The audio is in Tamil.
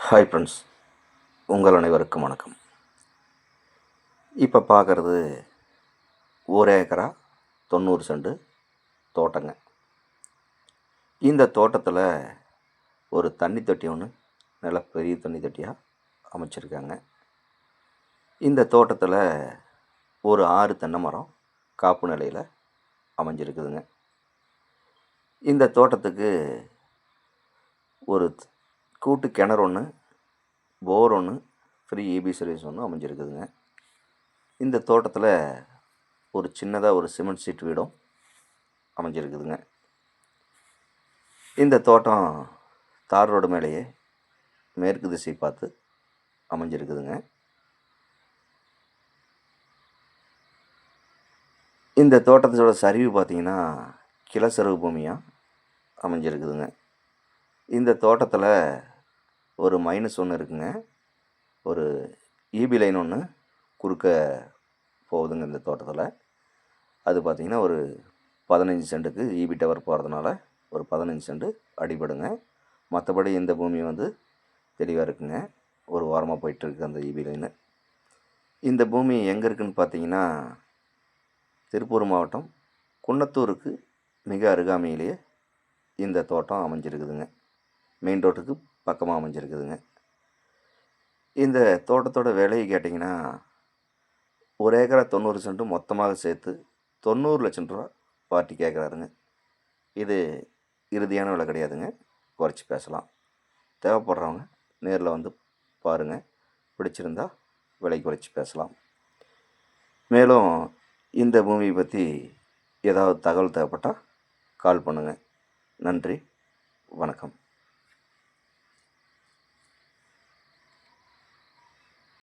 ஹாய் ஃப்ரெண்ட்ஸ், உங்கள் அனைவருக்கும் வணக்கம். இப்போ பார்க்குறது 1 ஏக்கரா 90 சென்ட் தோட்டங்க. இந்த தோட்டத்தில் ஒரு தண்ணி தொட்டி ஒன்று நல்ல பெரிய தண்ணி தொட்டியாக அமைச்சிருக்காங்க. இந்த தோட்டத்தில் ஒரு 6 தென்னை மரம் காப்பு நிலையில் அமைஞ்சிருக்குதுங்க. இந்த தோட்டத்துக்கு ஒரு கூட்டு கிணறு ஒன்று, போர் ஒன்று, ஃப்ரீ இபி சர்வீஸ் ஒன்று அமைஞ்சிருக்குதுங்க. இந்த தோட்டத்தில் ஒரு சின்னதாக ஒரு சிமெண்ட் சீட் வீடும் அமைஞ்சிருக்குதுங்க. இந்த தோட்டம் தார் ரோடு மேலேயே மேற்கு திசை பார்த்து அமைஞ்சிருக்குதுங்க. இந்த தோட்டத்தோட சரிவு பார்த்திங்கன்னா கிளசருவு பூமியாக அமைஞ்சிருக்குதுங்க. இந்த தோட்டத்தில் ஒரு மைனஸ் ஒன்று இருக்குங்க. ஒரு இபி லைன் ஒன்று குறுக்க போகுதுங்க இந்த தோட்டத்தில். அது பார்த்திங்கன்னா ஒரு 15 சென்ட்டுக்கு இபி டவர் போகிறதுனால ஒரு 15 சென்ட் அடிபடுங்க. மற்றபடி இந்த பூமி தெளிவாக இருக்குங்க. ஒரு வாரமாக போயிட்டுருக்கு அந்த இபி லைனு. இந்த பூமி எங்கே இருக்குதுன்னு பார்த்தீங்கன்னா திருப்பூர் மாவட்டம் குன்னத்தூருக்கு மிக அருகாமையிலேயே இந்த தோட்டம் அமைஞ்சிருக்குதுங்க. மெயின் ரோட்டுக்கு பக்கமாக அமைஞ்சிருக்குதுங்க. இந்த தோட்டத்தோட விலையை கேட்டிங்கன்னா 1 ஏக்கரா 90 சென்ட் மொத்தமாக சேர்த்து 90 லட்சம் ரூபா பார்ட்டி கேட்குறாருங்க. இது இறுதியான விலை கிடையாதுங்க, குறைச்சி பேசலாம். தேவைப்படுறவங்க நேரில் பாருங்கள். பிடிச்சிருந்தா விலை குறைச்சி பேசலாம். மேலும் இந்த பூமியை பற்றி ஏதாவது தகவல் தேவைப்பட்டால் கால் பண்ணுங்கள். நன்றி, வணக்கம்.